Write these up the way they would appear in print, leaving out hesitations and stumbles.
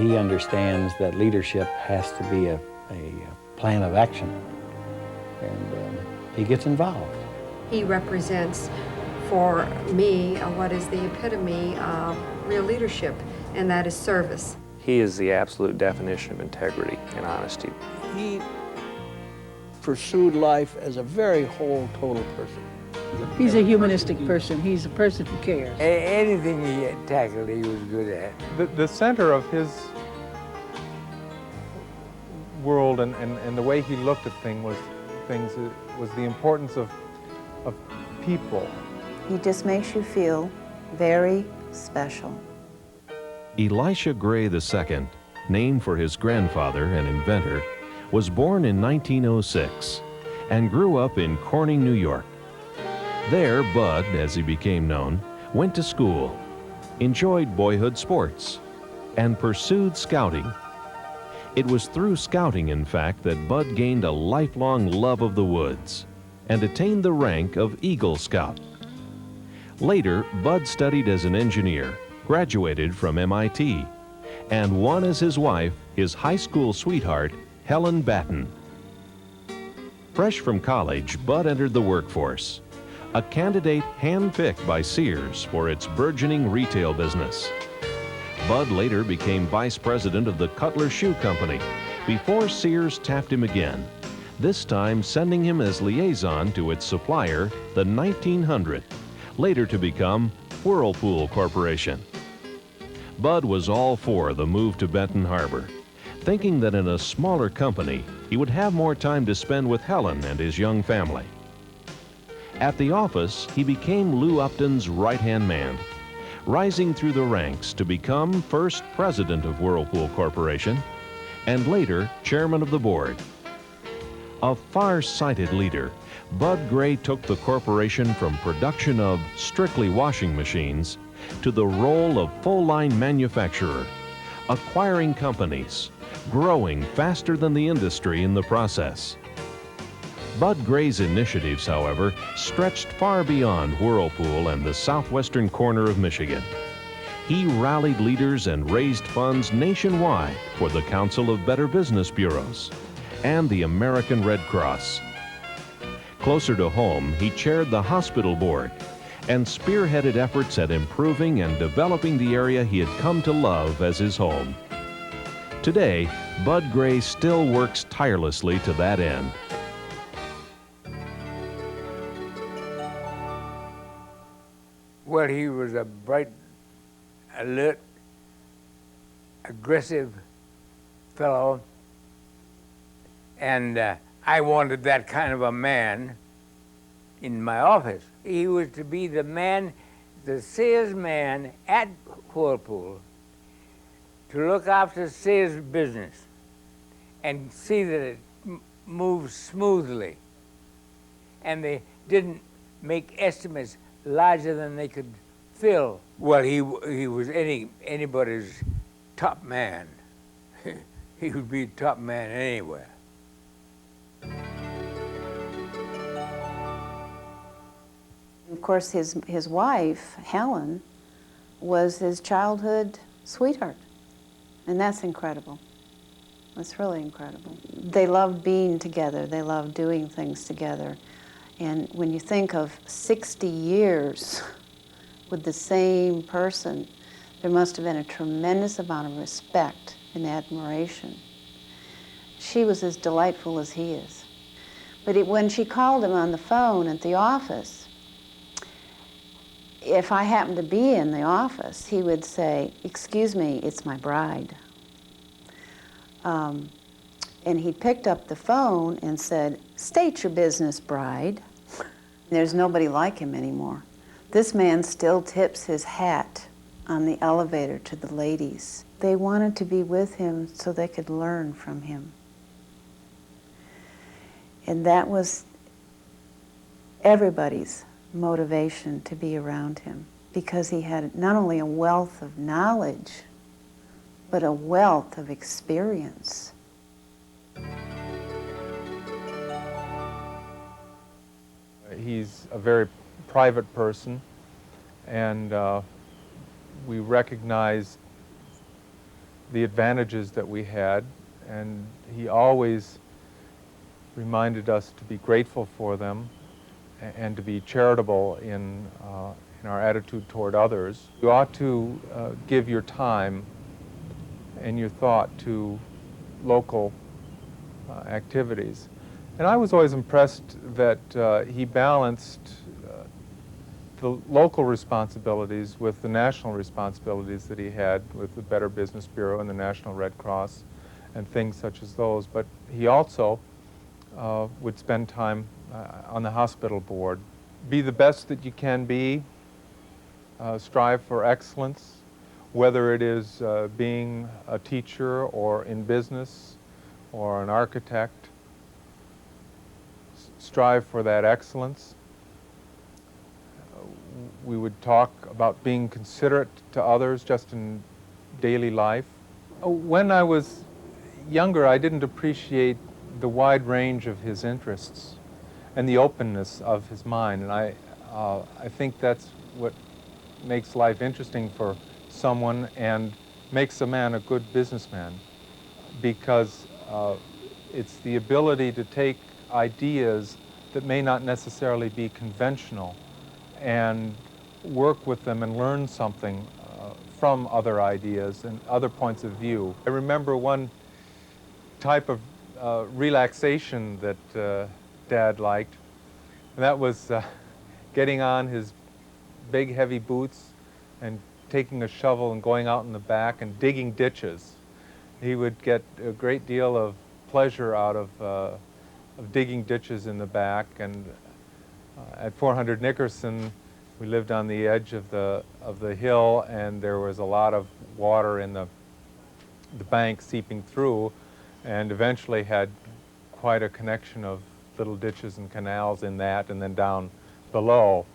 he understands that leadership has to be a plan of action, and he gets involved. He represents, for me, what is the epitome of real leadership, and that is service. He is the absolute definition of integrity and honesty. He pursued life as a very whole, total person. He's a humanistic person. He's a person who cares. Anything he tackled, he was good at. The center of his world and the way he looked at things was the importance of people. He just makes you feel very special. Elisha Gray II, named for his grandfather, an inventor, was born in 1906 and grew up in Corning, New York. There, Bud, as he became known, went to school, enjoyed boyhood sports, and pursued scouting. It was through scouting, in fact, that Bud gained a lifelong love of the woods and attained the rank of Eagle Scout. Later, Bud studied as an engineer, graduated from MIT, and won as his wife his high school sweetheart, Helen Batten. Fresh from college, Bud entered the workforce, a candidate handpicked by Sears for its burgeoning retail business. Bud later became vice president of the Cutler Shoe Company before Sears tapped him again, this time sending him as liaison to its supplier, the 1900, later to become Whirlpool Corporation. Bud was all for the move to Benton Harbor, thinking that in a smaller company, he would have more time to spend with Helen and his young family. At the office, he became Lou Upton's right-hand man, rising through the ranks to become first president of Whirlpool Corporation and later chairman of the board. A far-sighted leader, Bud Gray took the corporation from production of strictly washing machines to the role of full-line manufacturer, acquiring companies, growing faster than the industry in the process. Bud Gray's initiatives, however, stretched far beyond Whirlpool and the southwestern corner of Michigan. He rallied leaders and raised funds nationwide for the Council of Better Business Bureaus and the American Red Cross. Closer to home, he chaired the hospital board and spearheaded efforts at improving and developing the area he had come to love as his home. Today, Bud Gray still works tirelessly to that end. Well, he was a bright, alert, aggressive fellow, and I wanted that kind of a man in my office. He was to be the man, the salesman at Whirlpool, to look after sales business and see that it moved smoothly, and they didn't make estimates larger than they could fill. Well, he was anybody's top man. He would be top man anywhere. Of course, his wife, Helen, was his childhood sweetheart, and that's incredible. That's really incredible. They loved being together. They loved doing things together. And when you think of 60 years with the same person, there must have been a tremendous amount of respect and admiration. She was as delightful as he is. But when she called him on the phone at the office, if I happened to be in the office, he would say, "Excuse me, it's my bride." And he picked up the phone and said, "State your business, bride." There's nobody like him anymore. This man still tips his hat on the elevator to the ladies. They wanted to be with him so they could learn from him. And that was everybody's motivation to be around him, because he had not only a wealth of knowledge, but a wealth of experience. He's a very private person, and we recognize the advantages that we had, and he always reminded us to be grateful for them and to be charitable in our attitude toward others. You ought to give your time and your thought to local activities. And I was always impressed that he balanced the local responsibilities with the national responsibilities that he had with the Better Business Bureau and the National Red Cross and things such as those. But he also would spend time on the hospital board. Be the best that you can be, strive for excellence, whether it is being a teacher or in business or an architect. Strive for that excellence. We would talk about being considerate to others just in daily life. When I was younger, I didn't appreciate the wide range of his interests and the openness of his mind, and I think that's what makes life interesting for someone and makes a man a good businessman, because it's the ability to take ideas that may not necessarily be conventional and work with them and learn something from other ideas and other points of view. I remember one type of relaxation that Dad liked, and that was getting on his big heavy boots and taking a shovel and going out in the back and digging ditches. He would get a great deal of pleasure out of digging ditches in the back. And at 400 Nickerson, we lived on the edge of the hill, and there was a lot of water in the bank seeping through, and eventually had quite a connection of little ditches and canals in that and then down below.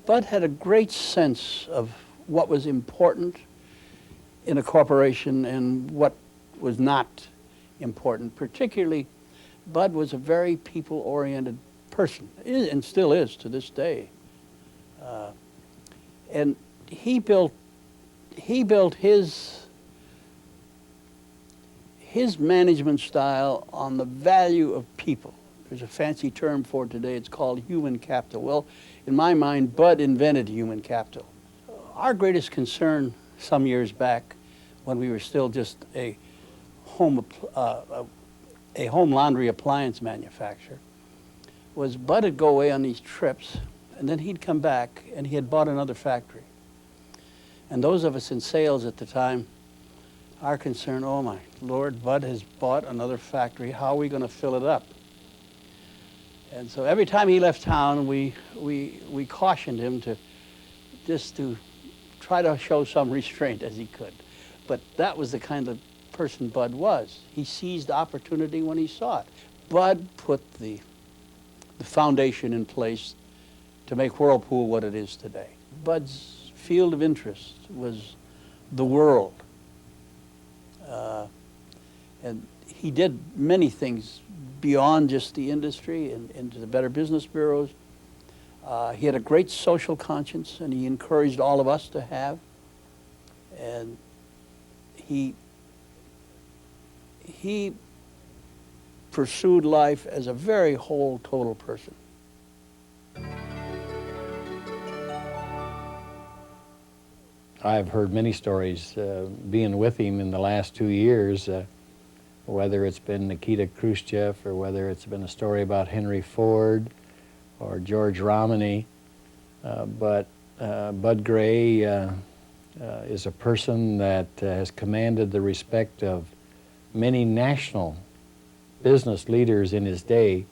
Bud had a great sense of what was important in a corporation and what was not important. Particularly, Bud was a very people-oriented person, and still is to this day. And he built his management style on the value of people. There's a fancy term for it today. It's called human capital. Well, in my mind, Bud invented human capital. Our greatest concern some years back, when we were still just a home laundry appliance manufacturer, was Bud would go away on these trips, and then he'd come back, and he had bought another factory. And those of us in sales at the time, our concern, oh my Lord, Bud has bought another factory. How are we going to fill it up? And so every time he left town, we cautioned him to try to show some restraint as he could. But that was the kind of person Bud was. He seized opportunity when he saw it. Bud put the foundation in place to make Whirlpool what it is today. Bud's field of interest was the world. And he did many things beyond just the industry and into the Better Business Bureaus. He had a great social conscience, and he encouraged all of us to have. And he pursued life as a very whole, total person. I've heard many stories being with him in the last 2 years, whether it's been Nikita Khrushchev or whether it's been a story about Henry Ford or George Romney. But Bud Gray is a person that has commanded the respect of many national business leaders in his day,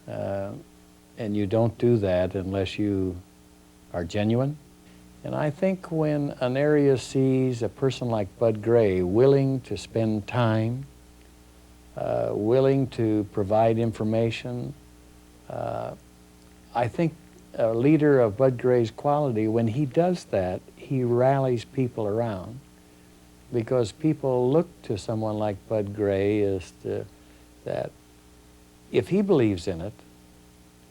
and you don't do that unless you are genuine. And I think when an area sees a person like Bud Gray willing to spend time, willing to provide information, I think a leader of Bud Gray's quality, when he does that, he rallies people around, because people look to someone like Bud Gray as that if he believes in it,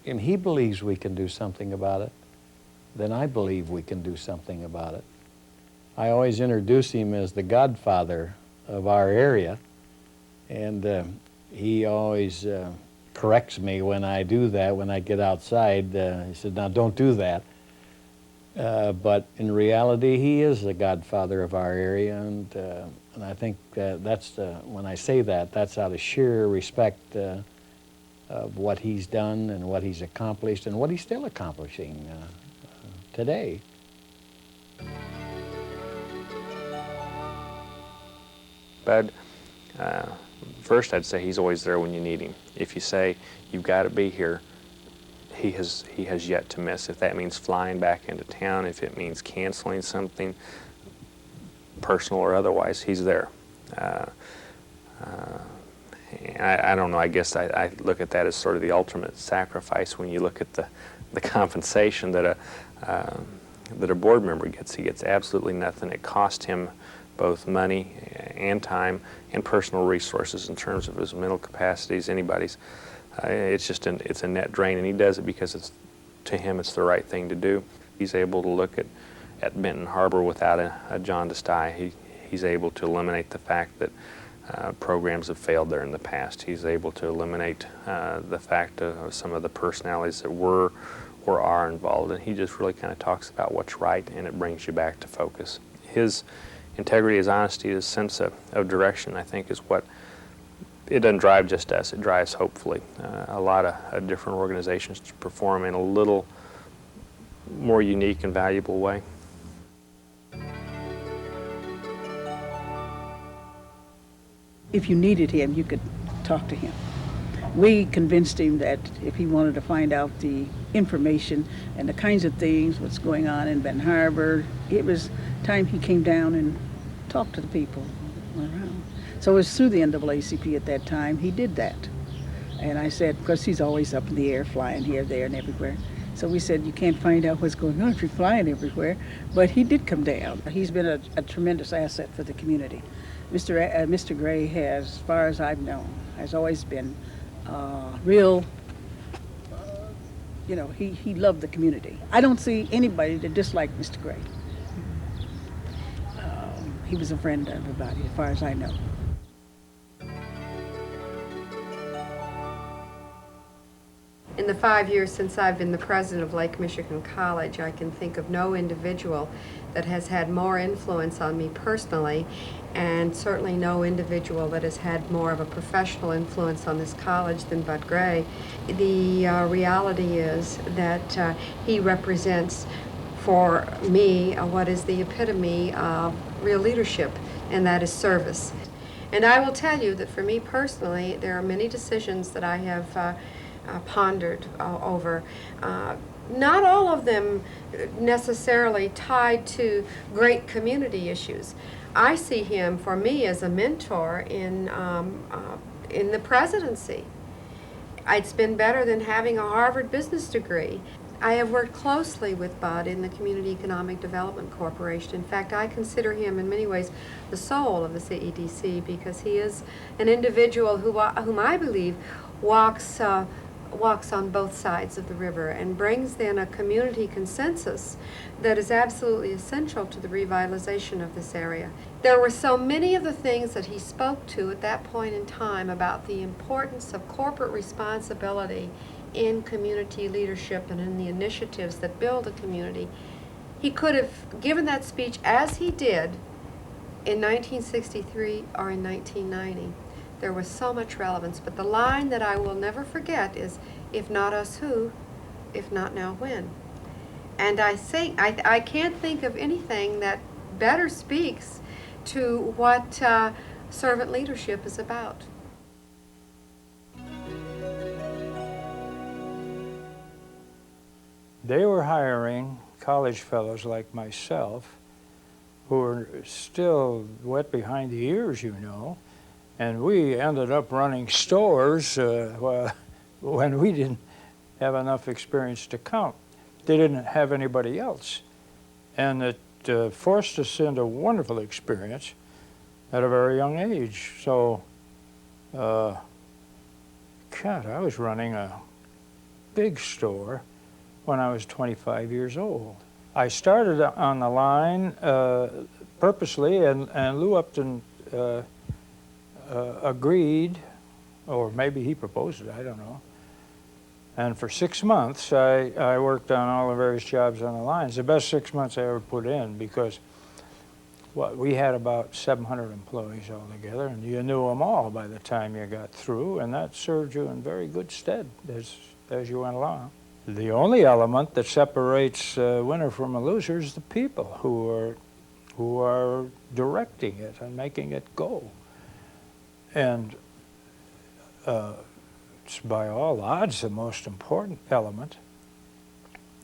and he believes we can do something about it, then I believe we can do something about it. I always introduce him as the godfather of our area, and he always corrects me when I do that, when I get outside. He said, now don't do that. But in reality, he is the godfather of our area, and I think that's when I say that, that's out of sheer respect of what he's done and what he's accomplished and what he's still accomplishing today. Bud, first I'd say he's always there when you need him. If you say, you've got to be here, he has yet to miss. If that means flying back into town, if it means canceling something, personal or otherwise, he's there. I don't know, I guess I look at that as sort of the ultimate sacrifice when you look at the compensation that a board member gets. He gets absolutely nothing. It cost him both money and time and personal resources in terms of his mental capacities, anybody's. It's just it's a net drain, and he does it because to him it's the right thing to do. He's able to look at Benton Harbor without a jaundiced eye. He's able to eliminate the fact that programs have failed there in the past. He's able to eliminate the fact of some of the personalities that were or are involved, and he just really kind of talks about what's right, and it brings you back to focus. His integrity, his honesty, his sense of direction, I think, is what, it doesn't drive just us, it drives, hopefully, a lot of different organizations to perform in a little more unique and valuable way. If you needed him, you could talk to him. We convinced him that if he wanted to find out the information and the kinds of things, what's going on in Benton Harbor, it was time he came down and talked to the people around. So it was through the NAACP at that time, he did that. And I said, because he's always up in the air, flying here, there, and everywhere. So we said, you can't find out what's going on if you're flying everywhere. But he did come down. He's been a tremendous asset for the community. Mr. Gray has, as far as I've known, has always been real, you know, he loved the community. I don't see anybody that disliked Mr. Gray. He was a friend to everybody, as far as I know. In the 5 years since I've been the president of Lake Michigan College, I can think of no individual that has had more influence on me personally, and certainly no individual that has had more of a professional influence on this college than Bud Gray. The reality is that he represents for me what is the epitome of real leadership, and that is service. And I will tell you that for me personally, there are many decisions that I have pondered over. Not all of them necessarily tied to great community issues. I see him, for me, as a mentor in the presidency. It's been better than having a Harvard business degree. I have worked closely with Bud in the Community Economic Development Corporation. In fact, I consider him in many ways the soul of the CEDC, because he is an individual whom I believe walks on both sides of the river and brings then a community consensus that is absolutely essential to the revitalization of this area. There were so many of the things that he spoke to at that point in time about the importance of corporate responsibility in community leadership and in the initiatives that build a community. He could have given that speech as he did in 1963 or in 1990. There was so much relevance, but the line that I will never forget is, if not us, who? If not now, when? And I can't think of anything that better speaks to what servant leadership is about. They were hiring college fellows like myself who were still wet behind the ears, you know, and we ended up running stores when we didn't have enough experience to count. They didn't have anybody else. And it forced us into wonderful experience at a very young age. So, God, I was running a big store when I was 25 years old. I started on the line purposely, and Lou Upton agreed, or maybe he proposed it, I don't know. And for 6 months, I worked on all the various jobs on the lines. The best 6 months I ever put in, because we had about 700 employees altogether, and you knew them all by the time you got through, and that served you in very good stead as you went along. The only element that separates a winner from a loser is the people who are directing it and making it go. And it's by all odds the most important element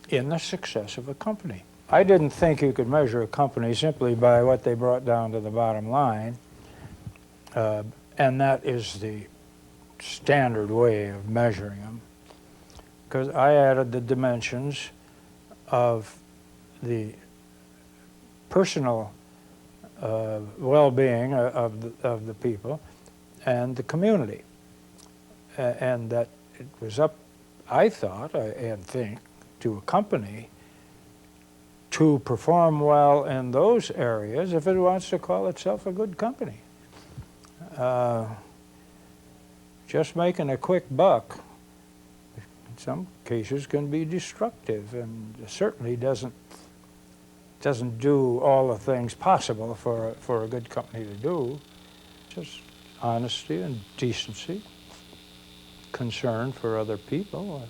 in the success of a company. I didn't think you could measure a company simply by what they brought down to the bottom line, and that is the standard way of measuring them, because I added the dimensions of the personal well-being of the people and the community, and that it was up, I thought and think, to a company to perform well in those areas if it wants to call itself a good company. Just making a quick buck in some cases can be destructive, and certainly doesn't do all the things possible for a good company to do. Just honesty and decency, concern for other people.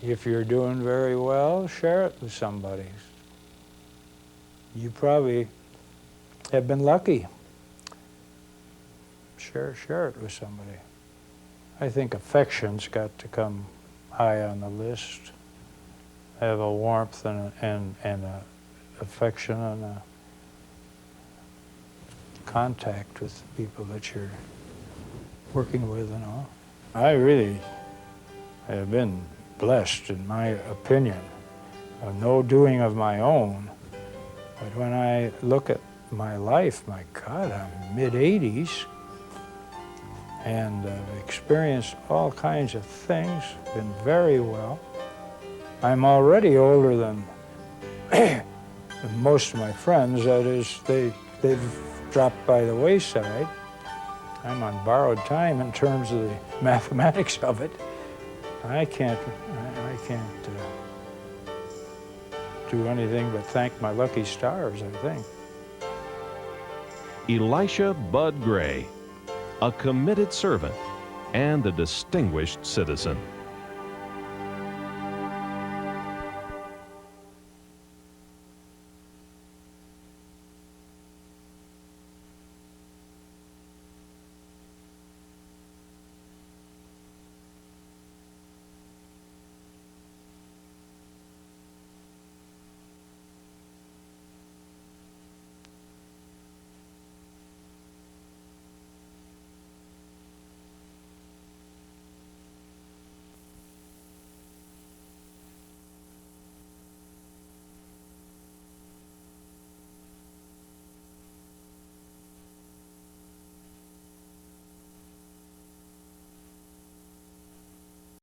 If you're doing very well, share it with somebody. You probably have been lucky. Share it with somebody. I think affection's got to come high on the list. Have a warmth and a affection and a contact with the people that you're working with and all. I really have been blessed, in my opinion, of no doing of my own. But when I look at my life, my God, I'm mid-80s, and I've experienced all kinds of things, been very well. I'm already older than most of my friends. That is, they've dropped by the wayside. I'm on borrowed time in terms of the mathematics of it. I can't do anything but thank my lucky stars, I think. Elisha Bud Gray, a committed servant and a distinguished citizen.